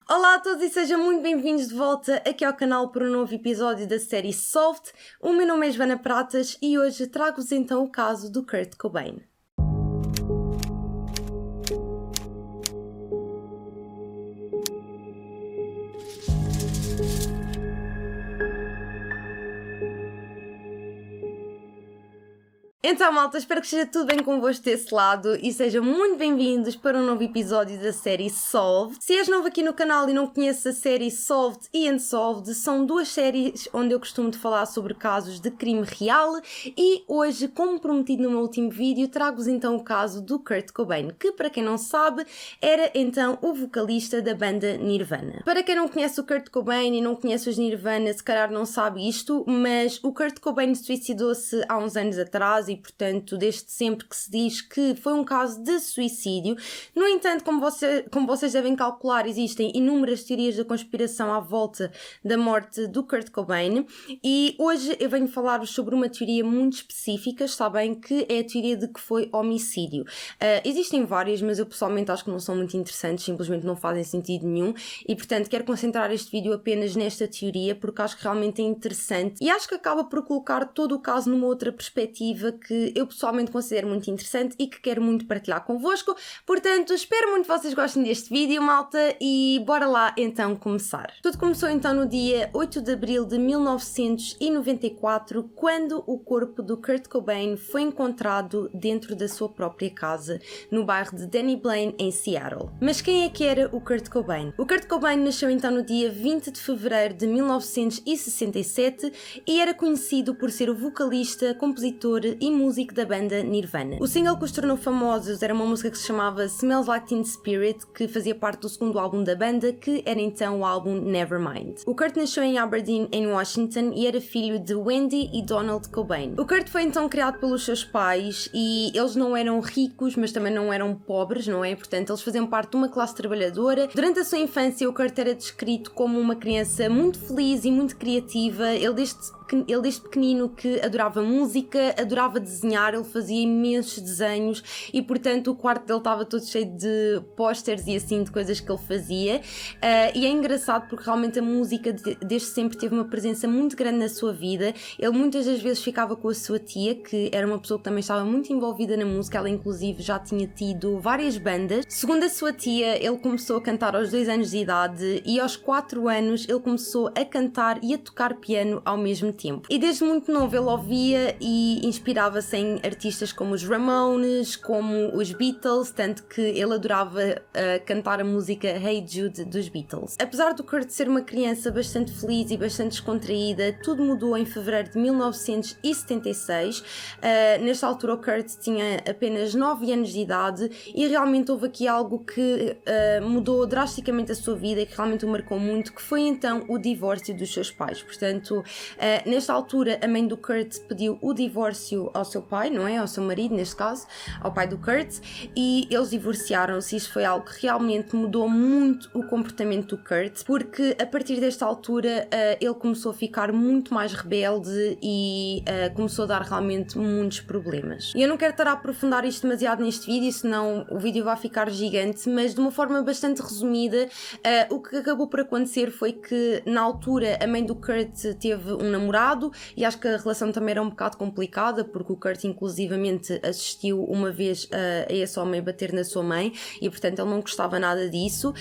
Olá a todos e sejam muito bem-vindos de volta aqui ao canal para um novo episódio da série Solved. O meu nome é Joana Pratas e hoje trago-vos então o caso do Kurt Cobain. Então, malta, espero que esteja tudo bem convosco desse lado e sejam muito bem-vindos para um novo episódio da série Solved. Se és novo aqui no canal e não conheces a série Solved e Unsolved, são duas séries onde eu costumo de falar sobre casos de crime real e hoje, como prometido no meu último vídeo, trago-vos então o caso do Kurt Cobain, que para quem não sabe, era então o vocalista da banda Nirvana. Para quem não conhece o Kurt Cobain e não conhece os Nirvana, se calhar não sabe isto, mas o Kurt Cobain suicidou-se há uns anos atrás e portanto, desde sempre que se diz que foi um caso de suicídio. No entanto, como vocês devem calcular, existem inúmeras teorias da conspiração à volta da morte do Kurt Cobain e hoje eu venho falar-vos sobre uma teoria muito específica, sabem, que é a teoria de que foi homicídio. Existem várias, mas eu pessoalmente acho que não são muito interessantes, simplesmente não fazem sentido nenhum e portanto quero concentrar este vídeo apenas nesta teoria porque acho que realmente é interessante e acho que acaba por colocar todo o caso numa outra perspectiva que eu pessoalmente considero muito interessante e que quero muito partilhar convosco. Portanto, espero muito que vocês gostem deste vídeo, malta, e bora lá então começar. Tudo começou então no dia 8 de abril de 1994, quando o corpo do Kurt Cobain foi encontrado dentro da sua própria casa, no bairro de Danny Blaine, em Seattle. Mas quem é que era o Kurt Cobain? O Kurt Cobain nasceu então no dia 20 de fevereiro de 1967 e era conhecido por ser o vocalista, compositor e músico da banda Nirvana. O single que os tornou famosos era uma música que se chamava Smells Like Teen Spirit, que fazia parte do segundo álbum da banda, que era então o álbum Nevermind. O Kurt nasceu em Aberdeen, em Washington, e era filho de Wendy e Donald Cobain. O Kurt foi então criado pelos seus pais e eles não eram ricos, mas também não eram pobres, não é? Portanto, eles faziam parte de uma classe trabalhadora. Durante a sua infância, o Kurt era descrito como uma criança muito feliz e muito criativa. Ele desde pequenino que adorava música, adorava desenhar, ele fazia imensos desenhos e portanto o quarto dele estava todo cheio de pósteres e assim de coisas que ele fazia e é engraçado porque realmente a música desde sempre teve uma presença muito grande na sua vida. Ele muitas das vezes ficava com a sua tia, que era uma pessoa que também estava muito envolvida na música, ela inclusive já tinha tido várias bandas. Segundo a sua tia, ele começou a cantar aos 2 anos de idade e aos 4 anos ele começou a cantar e a tocar piano ao mesmo tempo. E desde muito novo ele ouvia e inspirava-se em artistas como os Ramones, como os Beatles, tanto que ele adorava cantar a música Hey Jude dos Beatles. Apesar do Kurt ser uma criança bastante feliz e bastante descontraída, tudo mudou em fevereiro de 1976. Nesta altura o Kurt tinha apenas 9 anos de idade e realmente houve aqui algo que mudou drasticamente a sua vida e que realmente o marcou muito, que foi então o divórcio dos seus pais. Portanto, nesta altura a mãe do Kurt pediu o divórcio ao seu pai, não é? Ao seu marido, neste caso, ao pai do Kurt, e eles divorciaram-se. Isto foi algo que realmente mudou muito o comportamento do Kurt, porque a partir desta altura ele começou a ficar muito mais rebelde e começou a dar realmente muitos problemas. E eu não quero estar a aprofundar isto demasiado neste vídeo, senão o vídeo vai ficar gigante, mas de uma forma bastante resumida, o que acabou por acontecer foi que na altura a mãe do Kurt teve um namorado e acho que a relação também era um bocado complicada porque o Kurt inclusivamente assistiu uma vez a esse homem bater na sua mãe e portanto ele não gostava nada disso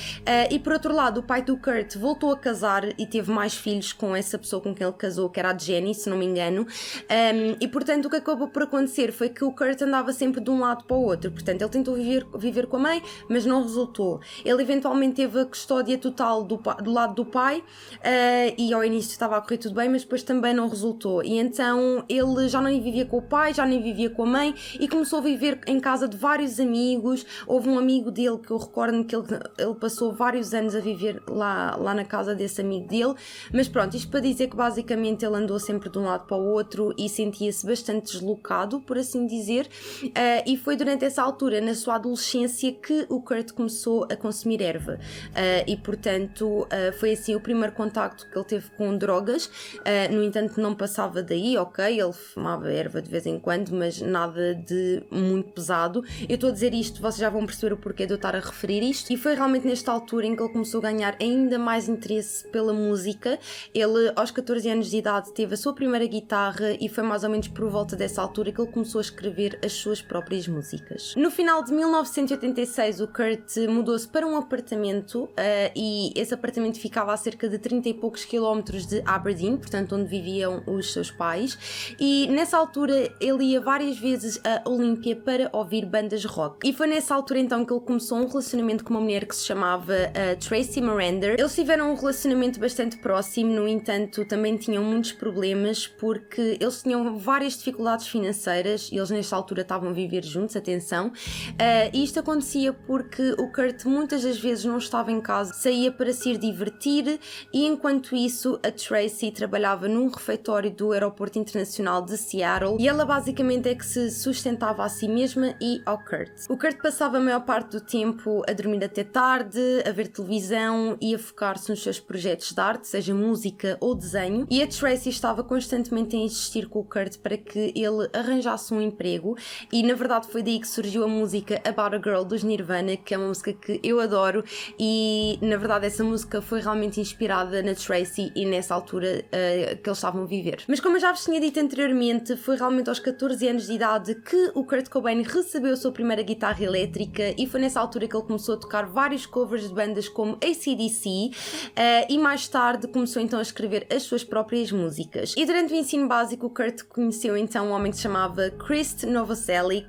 e por outro lado o pai do Kurt voltou a casar e teve mais filhos com essa pessoa com quem ele casou, que era a Jenny, se não me engano, e portanto o que acabou por acontecer foi que o Kurt andava sempre de um lado para o outro. Portanto ele tentou viver com a mãe, mas não resultou. Ele eventualmente teve a custódia total do lado do pai e ao início estava a correr tudo bem, mas depois também não resultou e então ele já nem vivia com o pai, já nem vivia com a mãe e começou a viver em casa de vários amigos. Houve um amigo dele que eu recordo que ele passou vários anos a viver lá na casa desse amigo dele, mas pronto, isto para dizer que basicamente ele andou sempre de um lado para o outro e sentia-se bastante deslocado, por assim dizer, e foi durante essa altura, na sua adolescência, que o Kurt começou a consumir erva e portanto foi assim o primeiro contacto que ele teve com drogas. No entanto, entanto não passava daí, ok, ele fumava erva de vez em quando, mas nada de muito pesado. Eu estou a dizer isto, vocês já vão perceber o porquê de eu estar a referir isto, e foi realmente nesta altura em que ele começou a ganhar ainda mais interesse pela música. Ele, aos 14 anos de idade, teve a sua primeira guitarra e foi mais ou menos por volta dessa altura que ele começou a escrever as suas próprias músicas. No final de 1986, o Kurt mudou-se para um apartamento e esse apartamento ficava a cerca de 30 e poucos quilómetros de Aberdeen, portanto onde viviam os seus pais, e nessa altura ele ia várias vezes a Olímpia para ouvir bandas rock. E foi nessa altura então que ele começou um relacionamento com uma mulher que se chamava Tracy Marander. Eles tiveram um relacionamento bastante próximo, no entanto também tinham muitos problemas porque eles tinham várias dificuldades financeiras e eles nesta altura estavam a viver juntos, atenção, e isto acontecia porque o Kurt muitas das vezes não estava em casa, saía para se ir divertir, e enquanto isso a Tracy trabalhava num refeitório do aeroporto internacional de Seattle e ela basicamente é que se sustentava a si mesma e ao Kurt. O Kurt passava a maior parte do tempo a dormir até tarde, a ver televisão e a focar-se nos seus projetos de arte, seja música ou desenho, e a Tracy estava constantemente a insistir com o Kurt para que ele arranjasse um emprego, e na verdade foi daí que surgiu a música About a Girl dos Nirvana, que é uma música que eu adoro, e na verdade essa música foi realmente inspirada na Tracy e nessa altura que eles estavam a viver. Mas como eu já vos tinha dito anteriormente, foi realmente aos 14 anos de idade que o Kurt Cobain recebeu a sua primeira guitarra elétrica, e foi nessa altura que ele começou a tocar vários covers de bandas como AC/DC, e mais tarde começou então a escrever as suas próprias músicas. E durante o ensino básico o Kurt conheceu então um homem que se chamava Chris Novoselic,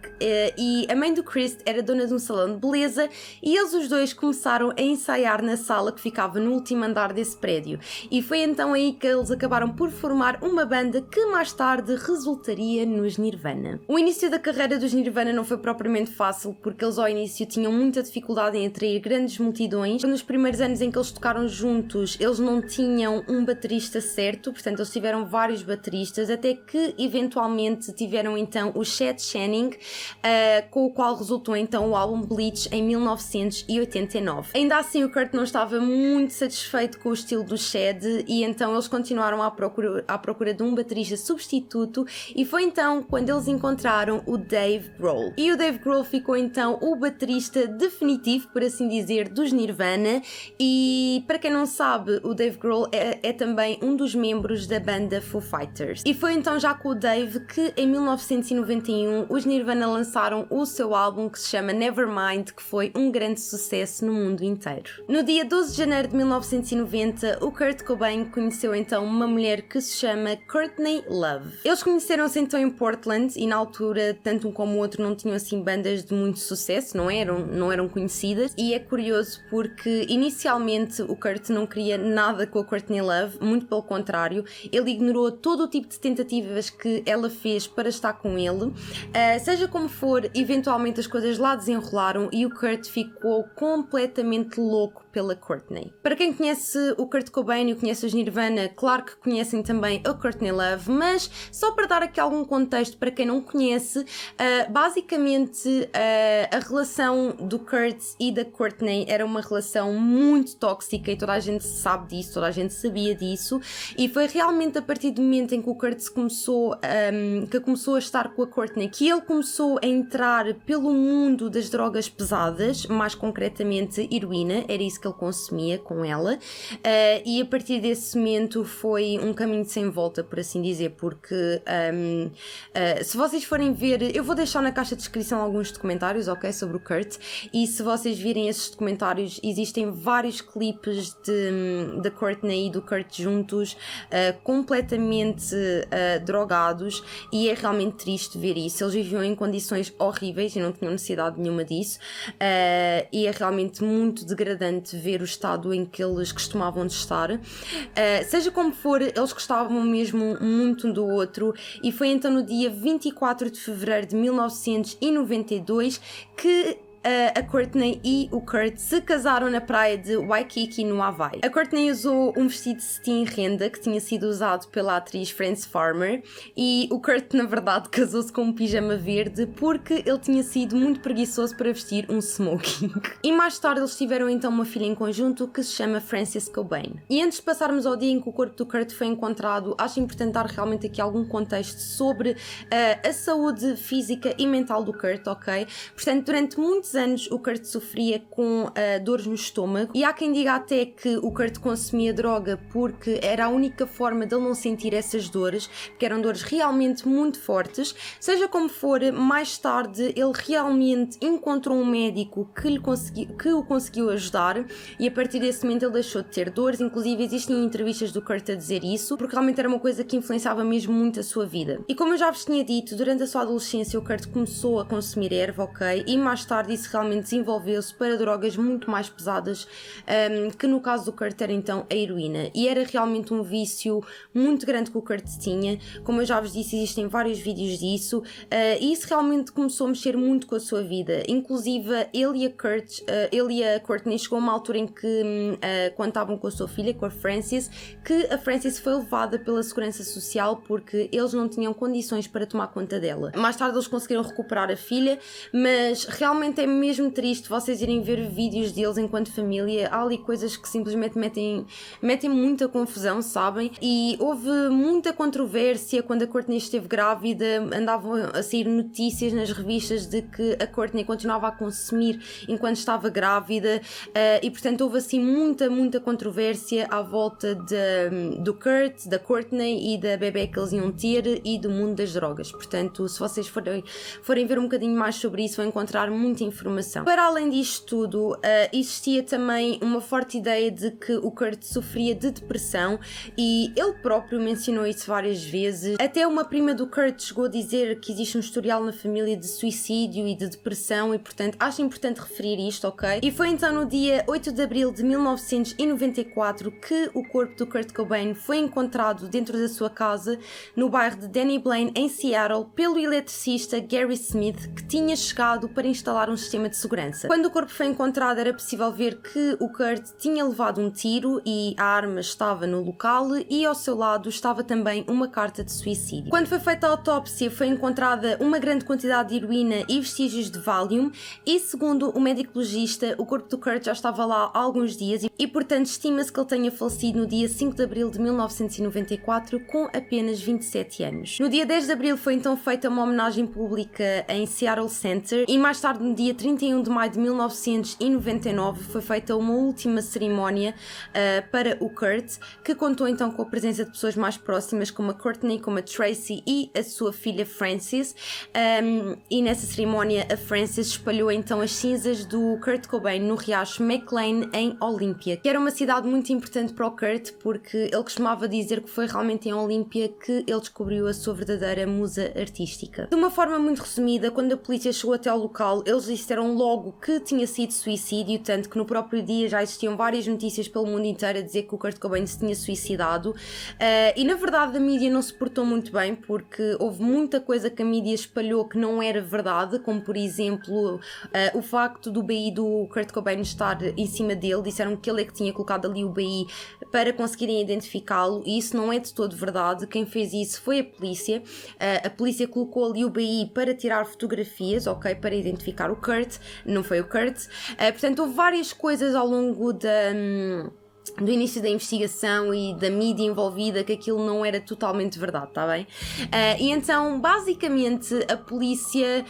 e a mãe do Chris era dona de um salão de beleza, e eles os dois começaram a ensaiar na sala que ficava no último andar desse prédio, e foi então aí que eles acabaram por formar uma banda que mais tarde resultaria nos Nirvana. O início da carreira dos Nirvana não foi propriamente fácil, porque eles ao início tinham muita dificuldade em atrair grandes multidões. Nos primeiros anos em que eles tocaram juntos, eles não tinham um baterista certo, portanto eles tiveram vários bateristas, até que eventualmente tiveram então o Chad Channing, com o qual resultou então o álbum Bleach em 1989. Ainda assim o Kurt não estava muito satisfeito com o estilo do Chad, e então eles continuaram à procura de um baterista substituto, e foi então quando eles encontraram o Dave Grohl. E o Dave Grohl ficou então o baterista definitivo, por assim dizer, dos Nirvana, e para quem não sabe, o Dave Grohl é também um dos membros da banda Foo Fighters. E foi então já com o Dave que em 1991 os Nirvana lançaram o seu álbum que se chama Nevermind, que foi um grande sucesso no mundo inteiro. No dia 12 de janeiro de 1990, o Kurt Cobain conheceu então uma mulher que se chama Courtney Love. Eles conheceram-se então em Portland, e na altura tanto um como o outro não tinham assim bandas de muito sucesso, não eram conhecidas, e é curioso porque inicialmente o Kurt não queria nada com a Courtney Love, muito pelo contrário, ele ignorou todo o tipo de tentativas que ela fez para estar com ele. Seja como for, eventualmente as coisas lá desenrolaram e o Kurt ficou completamente louco pela Courtney. Para quem conhece o Kurt Cobain e conhece os Nirvana, claro que conhecem também a Courtney Love, mas só para dar aqui algum contexto para quem não conhece, basicamente a relação do Kurt e da Courtney era uma relação muito tóxica, e toda a gente sabe disso, toda a gente sabia disso, e foi realmente a partir do momento em que o Kurt começou a estar com a Courtney que ele começou a entrar pelo mundo das drogas pesadas, mais concretamente heroína, era isso que ele consumia com ela, e a partir desse momento foi um caminho sem volta, por assim dizer, porque se vocês forem ver, eu vou deixar na caixa de descrição alguns documentários, ok, sobre o Kurt, e se vocês virem esses documentários existem vários clipes da Courtney e do Kurt juntos, completamente drogados, e é realmente triste ver isso. Eles viviam em condições horríveis e não tinham necessidade nenhuma disso, e é realmente muito degradante ver o estado em que eles costumavam de estar. Seja como for, eles gostavam mesmo muito um do outro, e foi então no dia 24 de fevereiro de 1992 que a Courtney e o Kurt se casaram na praia de Waikiki, no Havaí. A Courtney usou um vestido de cetim renda que tinha sido usado pela atriz Frances Farmer e o Kurt, na verdade, casou-se com um pijama verde porque ele tinha sido muito preguiçoso para vestir um smoking. E mais tarde eles tiveram então uma filha em conjunto que se chama Frances Cobain. E antes de passarmos ao dia em que o corpo do Kurt foi encontrado, acho importante dar realmente aqui algum contexto sobre a saúde física e mental do Kurt, ok? Portanto, durante muitos anos o Kurt sofria com dores no estômago e há quem diga até que o Kurt consumia droga porque era a única forma de ele não sentir essas dores, porque eram dores realmente muito fortes. Seja como for, mais tarde ele realmente encontrou um médico que o conseguiu ajudar e a partir desse momento ele deixou de ter dores. Inclusive existem entrevistas do Kurt a dizer isso, porque realmente era uma coisa que influenciava mesmo muito a sua vida. E como eu já vos tinha dito, durante a sua adolescência o Kurt começou a consumir erva, ok? E mais tarde isso realmente desenvolveu-se para drogas muito mais pesadas, que no caso do Kurt era então a heroína. E era realmente um vício muito grande que o Kurt tinha. Como eu já vos disse, existem vários vídeos disso, e isso realmente começou a mexer muito com a sua vida. Inclusive ele e a Courtney chegou a uma altura em que, quando estavam com a sua filha, com a Frances, que a Frances foi levada pela Segurança Social porque eles não tinham condições para tomar conta dela. Mais tarde eles conseguiram recuperar a filha, mas realmente é mesmo triste vocês irem ver vídeos deles enquanto família. Há ali coisas que simplesmente metem muita confusão, sabem? E houve muita controvérsia quando a Courtney esteve grávida, andavam a sair notícias nas revistas de que a Courtney continuava a consumir enquanto estava grávida, e portanto houve assim muita controvérsia à volta do Kurt, da Courtney e da bebé que eles iam ter e do mundo das drogas. Portanto, se vocês forem ver um bocadinho mais sobre isso, vão encontrar muita informação. Para além disto tudo, existia também uma forte ideia de que o Kurt sofria de depressão e ele próprio mencionou isso várias vezes. Até uma prima do Kurt chegou a dizer que existe um historial na família de suicídio e de depressão e, portanto, acho importante referir isto, ok? E foi então no dia 8 de abril de 1994 que o corpo do Kurt Cobain foi encontrado dentro da sua casa no bairro de Danny Blaine, em Seattle, pelo eletricista Gary Smith, que tinha chegado para instalar um sistema de segurança. Quando o corpo foi encontrado, era possível ver que o Kurt tinha levado um tiro e a arma estava no local e ao seu lado estava também uma carta de suicídio. Quando foi feita a autópsia, foi encontrada uma grande quantidade de heroína e vestígios de Valium e, segundo o médico legista, o corpo do Kurt já estava lá há alguns dias e portanto, estima-se que ele tenha falecido no dia 5 de abril de 1994 com apenas 27 anos. No dia 10 de abril foi então feita uma homenagem pública em Seattle Center e mais tarde, no dia 31 de maio de 1999, foi feita uma última cerimónia para o Kurt, que contou então com a presença de pessoas mais próximas como a Courtney, como a Tracy e a sua filha Frances, e nessa cerimónia a Frances espalhou então as cinzas do Kurt Cobain no riacho McLean em Olímpia, que era uma cidade muito importante para o Kurt porque ele costumava dizer que foi realmente em Olímpia que ele descobriu a sua verdadeira musa artística. De uma forma muito resumida, quando a polícia chegou até ao local, eles disseram logo que tinha sido suicídio, tanto que no próprio dia já existiam várias notícias pelo mundo inteiro a dizer que o Kurt Cobain se tinha suicidado, e na verdade a mídia não se portou muito bem porque houve muita coisa que a mídia espalhou que não era verdade, como por exemplo o facto do BI do Kurt Cobain estar em cima dele. Disseram que ele é que tinha colocado ali o BI para conseguirem identificá-lo e isso não é de todo verdade. Quem fez isso foi a polícia. A polícia colocou ali o BI para tirar fotografias, ok, para identificar o Kurt, não foi o Kurt. Portanto, houve várias coisas ao longo do início da investigação e da mídia envolvida que aquilo não era totalmente verdade, está bem? E então, basicamente, a polícia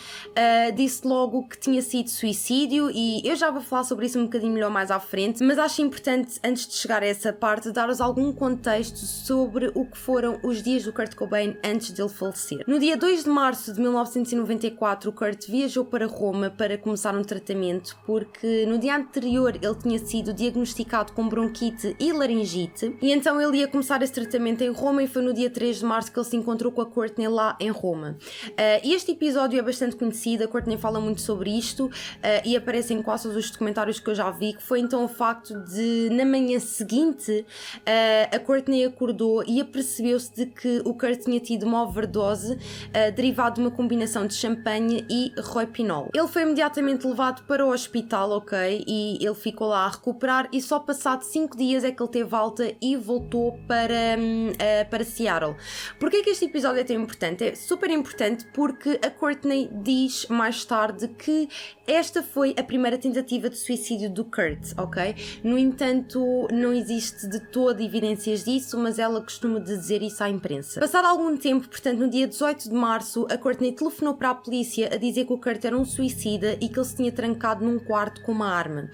disse logo que tinha sido suicídio e eu já vou falar sobre isso um bocadinho melhor mais à frente, mas acho importante, antes de chegar a essa parte, dar-vos algum contexto sobre o que foram os dias do Kurt Cobain antes dele falecer. No dia 2 de março de 1994, o Kurt viajou para Roma para começar um tratamento porque no dia anterior ele tinha sido diagnosticado com bronquite bronquite e laringite, e então ele ia começar esse tratamento em Roma, e foi no dia 3 de março que ele se encontrou com a Courtney lá em Roma. E este episódio é bastante conhecido, a Courtney fala muito sobre isto, e aparece em quase todos os documentários que eu já vi, que foi então o facto de, na manhã seguinte, a Courtney acordou e apercebeu-se de que o Kurt tinha tido uma overdose derivado de uma combinação de champanhe e roipinol. Ele foi imediatamente levado para o hospital, ok, e ele ficou lá a recuperar, e só passado 5 dias é que ele teve alta e voltou para Seattle. Porquê que este episódio é tão importante? É super importante porque a Courtney diz mais tarde que esta foi a primeira tentativa de suicídio do Kurt, ok? No entanto, não existe de todo evidências disso, mas ela costuma dizer isso à imprensa. Passado algum tempo, portanto no dia 18 de março, a Courtney telefonou para a polícia a dizer que o Kurt era um suicida e que ele se tinha trancado num quarto com uma arma.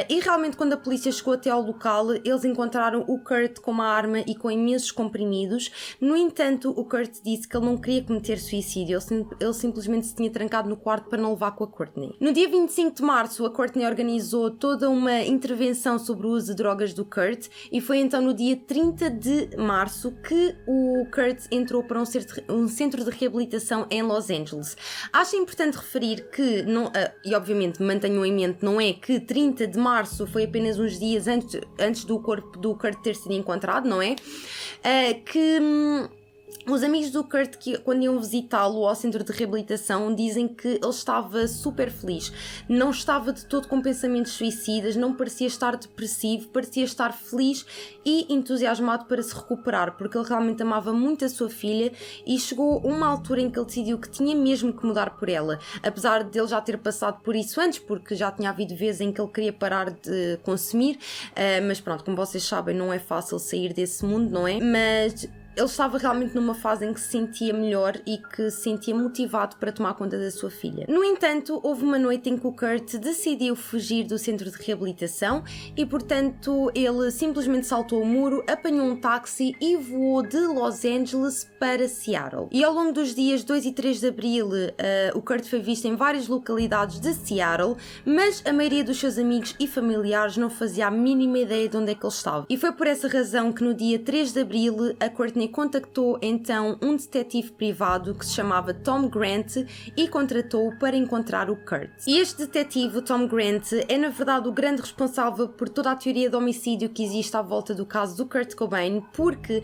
E realmente, quando a polícia chegou até ao local, eles encontraram o Kurt com uma arma e com imensos comprimidos. No entanto, o Kurt disse que ele não queria cometer suicídio, ele simplesmente se tinha trancado no quarto para não levar com a Courtney. No dia 25 de março, a Courtney organizou toda uma intervenção sobre o uso de drogas do Kurt, e foi então no dia 30 de março que o Kurt entrou para um centro de reabilitação em Los Angeles. Acho importante referir que, e obviamente mantenham em mente, não é que 30 de março foi apenas uns dias antes do corpo do Kurt ter sido encontrado, não é? Os amigos do Kurt, que quando iam visitá-lo ao centro de reabilitação, dizem que ele estava super feliz, não estava de todo com pensamentos suicidas, não parecia estar depressivo, parecia estar feliz e entusiasmado para se recuperar, porque ele realmente amava muito a sua filha, e chegou uma altura em que ele decidiu que tinha mesmo que mudar por ela, apesar de ele já ter passado por isso antes, porque já tinha havido vezes em que ele queria parar de consumir, mas pronto, como vocês sabem, não é fácil sair desse mundo, não é? Mas ele estava realmente numa fase em que se sentia melhor e que se sentia motivado para tomar conta da sua filha. No entanto, houve uma noite em que o Kurt decidiu fugir do centro de reabilitação e, portanto, ele simplesmente saltou o muro, apanhou um táxi e voou de Los Angeles para Seattle. E ao longo dos dias 2 e 3 de abril, o Kurt foi visto em várias localidades de Seattle, mas a maioria dos seus amigos e familiares não fazia a mínima ideia de onde é que ele estava. E foi por essa razão que no dia 3 de abril a Courtney contactou então um detetive privado que se chamava Tom Grant e contratou-o para encontrar o Kurt. E este detetive, o Tom Grant, é na verdade o grande responsável por toda a teoria de homicídio que existe à volta do caso do Kurt Cobain, porque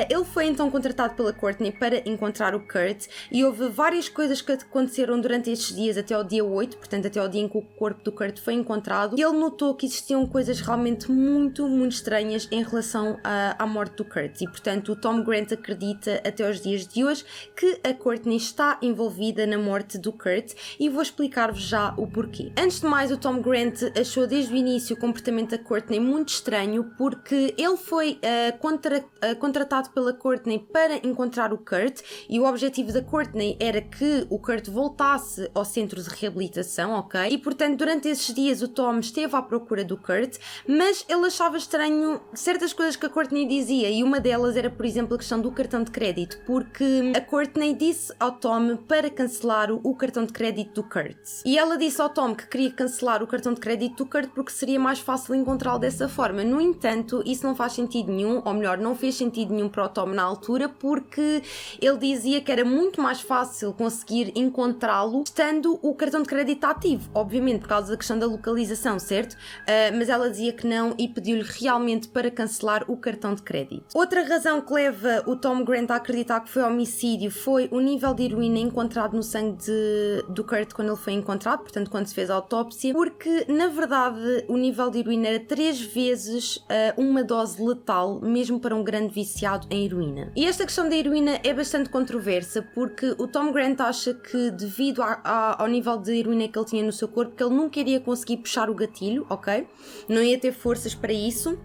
ele foi então contratado pela Courtney para encontrar o Kurt, e houve várias coisas que aconteceram durante estes dias até ao dia 8, portanto até ao dia em que o corpo do Kurt foi encontrado, e ele notou que existiam coisas realmente muito, muito estranhas em relação à morte do Kurt, e portanto o Tom Grant acredita até aos dias de hoje que a Courtney está envolvida na morte do Kurt, e vou explicar-vos já o porquê. Antes de mais, o Tom Grant achou desde o início o comportamento da Courtney muito estranho, porque ele foi contratado pela Courtney para encontrar o Kurt, e o objetivo da Courtney era que o Kurt voltasse ao centro de reabilitação, ok? E portanto durante esses dias o Tom esteve à procura do Kurt, mas ele achava estranho certas coisas que a Courtney dizia, e uma delas era, por exemplo, a questão do cartão de crédito, porque a Courtney disse ao Tom para cancelar o cartão de crédito do Kurt. E ela disse ao Tom que queria cancelar o cartão de crédito do Kurt porque seria mais fácil encontrá-lo dessa forma. No entanto, isso não faz sentido nenhum, ou melhor, não fez sentido nenhum para o Tom na altura, porque ele dizia que era muito mais fácil conseguir encontrá-lo estando o cartão de crédito ativo, obviamente por causa da questão da localização, certo? Mas ela dizia que não e pediu-lhe realmente para cancelar o cartão de crédito. Outra razão que leva o Tom Grant a acreditar que foi homicídio foi o nível de heroína encontrado no sangue do Kurt quando ele foi encontrado, portanto quando se fez a autópsia, porque na verdade o nível de heroína era 3 vezes uma dose letal, mesmo para um grande viciado em heroína. E esta questão da heroína é bastante controversa, porque o Tom Grant acha que devido ao nível de heroína que ele tinha no seu corpo, que ele nunca iria conseguir puxar o gatilho, ok? Não ia ter forças para isso.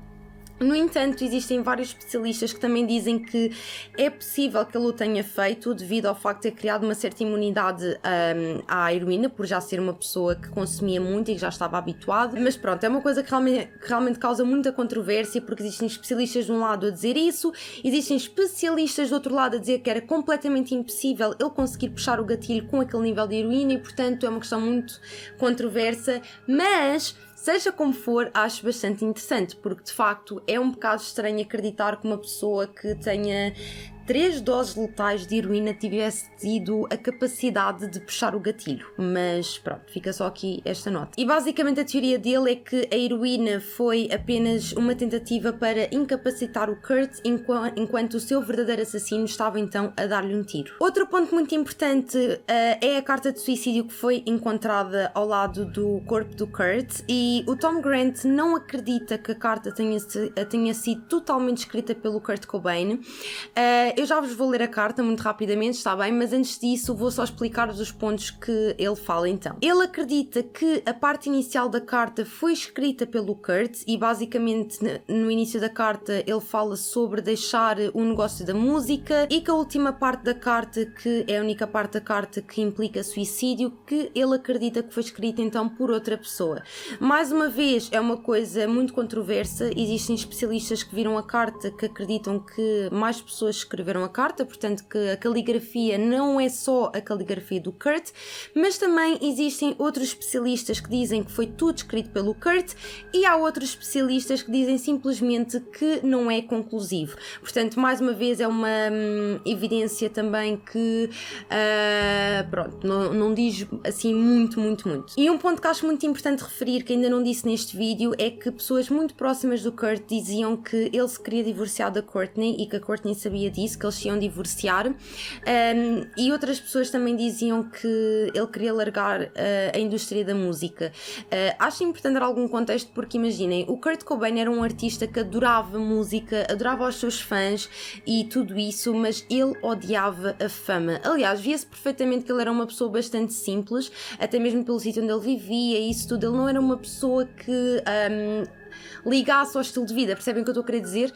No entanto, existem vários especialistas que também dizem que é possível que ele o tenha feito devido ao facto de ter criado uma certa imunidade à heroína, por já ser uma pessoa que consumia muito e que já estava habituado. Mas pronto, é uma coisa que realmente causa muita controvérsia, porque existem especialistas de um lado a dizer isso, existem especialistas do outro lado a dizer que era completamente impossível ele conseguir puxar o gatilho com aquele nível de heroína, e portanto é uma questão muito controversa, mas Seja como for, acho bastante interessante, porque de facto é um bocado estranho acreditar que uma pessoa que tenha 3 doses letais de heroína tivesse tido a capacidade de puxar o gatilho, mas pronto, fica só aqui esta nota. E basicamente a teoria dele é que a heroína foi apenas uma tentativa para incapacitar o Kurt enquanto o seu verdadeiro assassino estava então a dar-lhe um tiro. Outro ponto muito importante é a carta de suicídio que foi encontrada ao lado do corpo do Kurt, e o Tom Grant não acredita que a carta tenha sido totalmente escrita pelo Kurt Cobain. Eu já vos vou ler a carta muito rapidamente, está bem? Mas antes disso vou só explicar-vos os pontos que ele fala então. Ele acredita que a parte inicial da carta foi escrita pelo Kurt e basicamente no início da carta ele fala sobre deixar o negócio da música, e que a última parte da carta, que é a única parte da carta que implica suicídio, que ele acredita que foi escrita então por outra pessoa. Mais uma vez, é uma coisa muito controversa, existem especialistas que viram a carta que acreditam que mais pessoas escreveram a carta, portanto que a caligrafia não é só a caligrafia do Kurt, mas também existem outros especialistas que dizem que foi tudo escrito pelo Kurt, e há outros especialistas que dizem simplesmente que não é conclusivo. Portanto, mais uma vez é uma evidência também que pronto, não diz assim muito. E um ponto que acho muito importante referir, que ainda não disse neste vídeo, é que pessoas muito próximas do Kurt diziam que ele se queria divorciar da Courtney e que a Courtney sabia disso, que eles se iam divorciar, e outras pessoas também diziam que ele queria largar a indústria da música. Acho importante dar algum contexto, porque imaginem, o Kurt Cobain era um artista que adorava música, adorava os seus fãs e tudo isso, mas ele odiava a fama. Aliás, via-se perfeitamente que ele era uma pessoa bastante simples, até mesmo pelo sítio onde ele vivia e isso tudo. Ele não era uma pessoa que ligasse ao estilo de vida, percebem o que eu estou a querer dizer?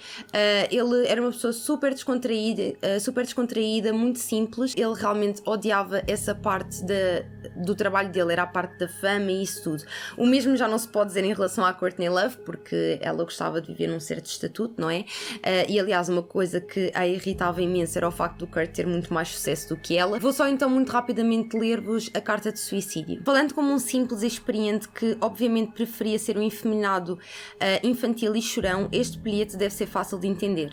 Ele era uma pessoa super descontraída, muito simples. Ele realmente odiava essa parte do trabalho dele, era a parte da fama e isso tudo. O mesmo já não se pode dizer em relação à Courtney Love, porque ela gostava de viver num certo estatuto, não é? E aliás, uma coisa que a irritava imenso era o facto do Kurt ter muito mais sucesso do que ela. Vou só então muito rapidamente ler-vos a carta de suicídio. Falando como um simples experiente que obviamente preferia ser um efeminado infantil e chorão, este bilhete deve ser fácil de entender.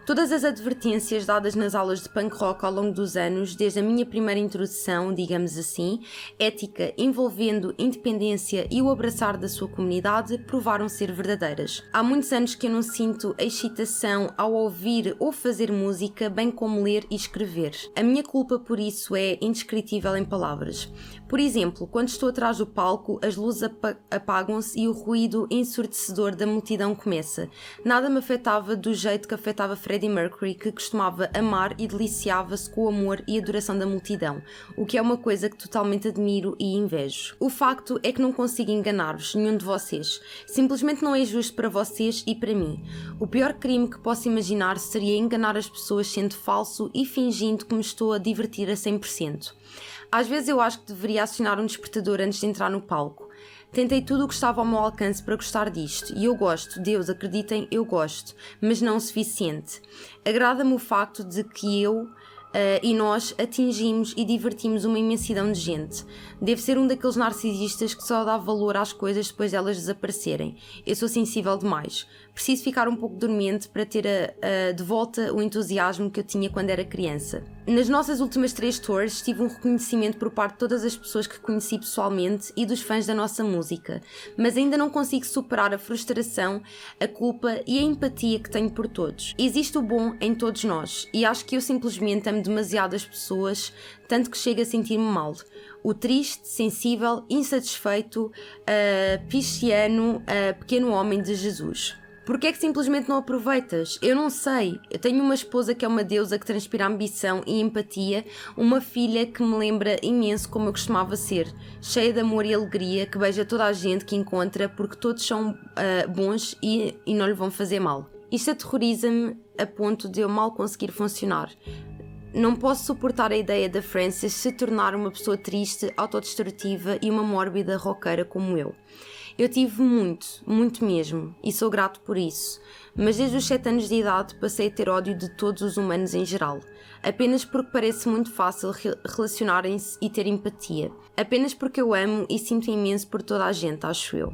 Todas as advertências dadas nas aulas de punk rock ao longo dos anos, desde a minha primeira introdução, digamos assim, ética envolvendo independência e o abraçar da sua comunidade, provaram ser verdadeiras. Há muitos anos que eu não sinto excitação ao ouvir ou fazer música, bem como ler e escrever. A minha culpa por isso é indescritível em palavras. Por exemplo, quando estou atrás do palco, as luzes apagam-se e o ruído ensurdecedor da multidão começa. Nada me afetava do jeito que afetava Freddie Mercury, que costumava amar e deliciava-se com o amor e adoração da multidão, o que é uma coisa que totalmente admiro e invejo. O facto é que não consigo enganar-vos, nenhum de vocês. Simplesmente não é justo para vocês e para mim. O pior crime que posso imaginar seria enganar as pessoas sendo falso e fingindo que me estou a divertir a 100%. Às vezes eu acho que deveria acionar um despertador antes de entrar no palco. Tentei tudo o que estava ao meu alcance para gostar disto, e eu gosto, Deus, acreditem, eu gosto, mas não o suficiente. Agrada-me o facto de que eu e nós atingimos e divertimos uma imensidão de gente. Devo ser um daqueles narcisistas que só dá valor às coisas depois de elas desaparecerem. Eu sou sensível demais. Preciso ficar um pouco dormente para ter de volta o entusiasmo que eu tinha quando era criança. Nas nossas últimas 3 tours tive um reconhecimento por parte de todas as pessoas que conheci pessoalmente e dos fãs da nossa música, mas ainda não consigo superar a frustração, a culpa e a empatia que tenho por todos. Existe o bom em todos nós e acho que eu simplesmente amo demasiado as pessoas, tanto que chego a sentir-me mal. O triste, sensível, insatisfeito, pisciano, pequeno homem de Jesus. Porquê é que simplesmente não aproveitas? Eu não sei. Eu tenho uma esposa que é uma deusa que transpira ambição e empatia, uma filha que me lembra imenso como eu costumava ser, cheia de amor e alegria, que beija toda a gente que encontra porque todos são bons e não lhe vão fazer mal. Isto aterroriza-me a ponto de eu mal conseguir funcionar. Não posso suportar a ideia da Frances se tornar uma pessoa triste, autodestrutiva e uma mórbida roqueira como eu. Eu tive muito mesmo, e sou grato por isso, mas desde os 7 anos de idade passei a ter ódio de todos os humanos em geral, apenas porque parece muito fácil relacionarem-se e ter empatia, apenas porque eu amo e sinto imenso por toda a gente, acho eu.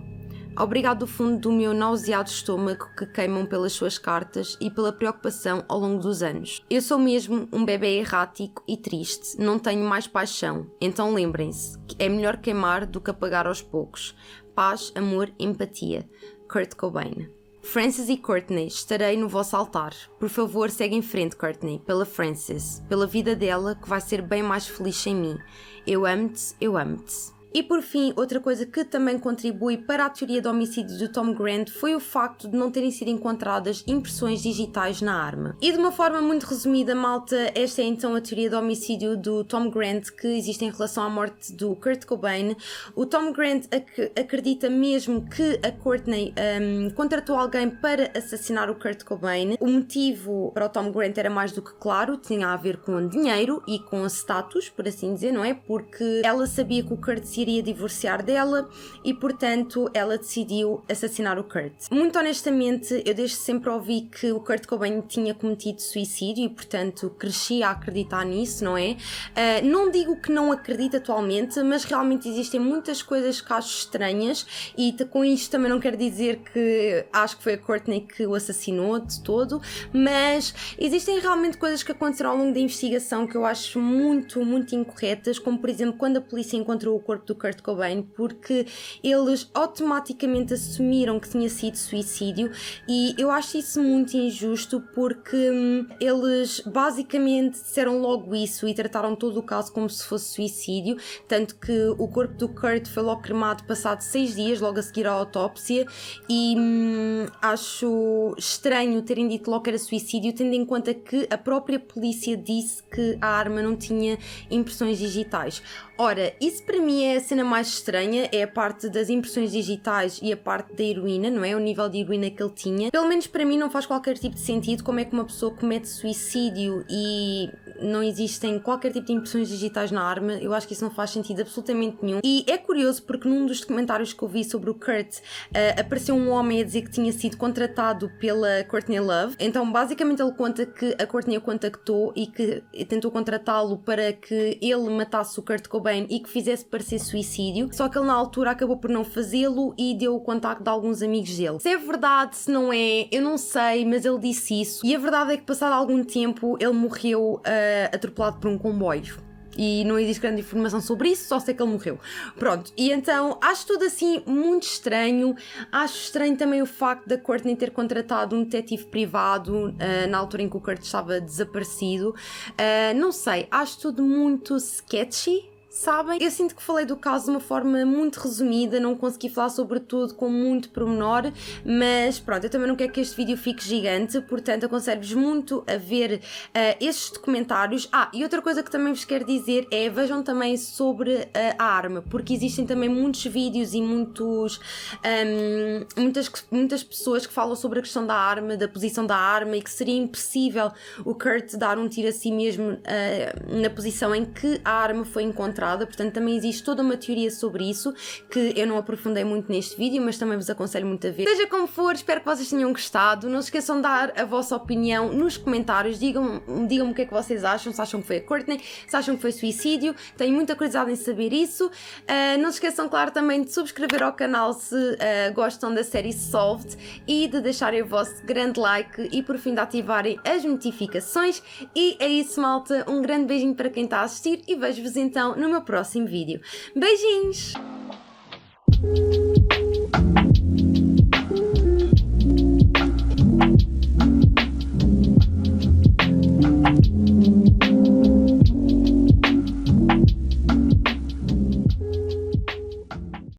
Obrigado do fundo do meu nauseado estômago que queimam pelas suas cartas e pela preocupação ao longo dos anos. Eu sou mesmo um bebê errático e triste, não tenho mais paixão, então lembrem-se que é melhor queimar do que apagar aos poucos. Paz, amor, empatia. Kurt Cobain. Frances e Courtney, estarei no vosso altar. Por favor, segue em frente, Courtney, pela Frances, pela vida dela que vai ser bem mais feliz sem mim. Eu amo-te, eu amo-te. E por fim, outra coisa que também contribui para a teoria do homicídio do Tom Grant foi o facto de não terem sido encontradas impressões digitais na arma. E de uma forma muito resumida, malta, esta é então a teoria do homicídio do Tom Grant que existe em relação à morte do Kurt Cobain. O Tom Grant acredita mesmo que a Courtney contratou alguém para assassinar o Kurt Cobain. O motivo para o Tom Grant era mais do que claro, tinha a ver com dinheiro e com status, por assim dizer, não é? Porque ela sabia que o Kurt se iria divorciar dela e, portanto, ela decidiu assassinar o Kurt. Muito honestamente, eu desde sempre ouvi que o Kurt Cobain tinha cometido suicídio e, portanto, cresci a acreditar nisso, não é? Não digo que não acredito atualmente, mas realmente existem muitas coisas que acho estranhas e com isto também não quero dizer que acho que foi a Courtney que o assassinou de todo, mas existem realmente coisas que aconteceram ao longo da investigação que eu acho muito, muito incorretas, como, por exemplo, quando a polícia encontrou o corpo do Kurt Cobain, porque eles automaticamente assumiram que tinha sido suicídio e eu acho isso muito injusto porque eles basicamente disseram logo isso e trataram todo o caso como se fosse suicídio, tanto que o corpo do Kurt foi logo cremado passado 6 dias, logo a seguir à autópsia, e acho estranho terem dito logo que era suicídio, tendo em conta que a própria polícia disse que a arma não tinha impressões digitais. Ora, isso para mim é a cena mais estranha, é a parte das impressões digitais e a parte da heroína, não é? O nível de heroína que ele tinha. Pelo menos para mim não faz qualquer tipo de sentido como é que uma pessoa comete suicídio e não existem qualquer tipo de impressões digitais na arma. Eu acho que isso não faz sentido absolutamente nenhum. E é curioso porque num dos documentários que eu vi sobre o Kurt, apareceu um homem a dizer que tinha sido contratado pela Courtney Love. Então basicamente ele conta que a Courtney o contactou e que tentou contratá-lo para que ele matasse o Kurt Cobain e que fizesse parecer suicídio, só que ele na altura acabou por não fazê-lo e deu o contacto de alguns amigos dele. Se é verdade, se não é, eu não sei, mas ele disse isso. E a verdade é que passado algum tempo ele morreu atropelado por um comboio. E não existe grande informação sobre isso, só sei que ele morreu. Pronto, e então acho tudo assim muito estranho. Acho estranho também o facto da Courtney ter contratado um detetive privado na altura em que o Kurt estava desaparecido. Não sei, acho tudo muito sketchy. Sabem? Eu sinto que falei do caso de uma forma muito resumida, não consegui falar sobre tudo com muito pormenor, mas pronto, eu também não quero que este vídeo fique gigante, portanto aconselho-vos muito a ver estes documentários. E outra coisa que também vos quero dizer é, vejam também sobre a arma, porque existem também muitos vídeos e muitas pessoas que falam sobre a questão da arma, da posição da arma e que seria impossível o Kurt dar um tiro a si mesmo na posição em que a arma foi encontrada. Portanto também existe toda uma teoria sobre isso que eu não aprofundei muito neste vídeo, mas também vos aconselho muito a ver. Seja como for, espero que vocês tenham gostado. Não se esqueçam de dar a vossa opinião nos comentários, digam-me o que é que vocês acham, se acham que foi a Courtney, se acham que foi suicídio. Tenho muita curiosidade em saber isso. Não se esqueçam, claro, também de subscrever ao canal se gostam da série Solved e de deixarem o vosso grande like e por fim de ativarem as notificações. E é isso, malta, um grande beijinho para quem está a assistir e vejo-vos então no meu próximo vídeo. Beijinhos!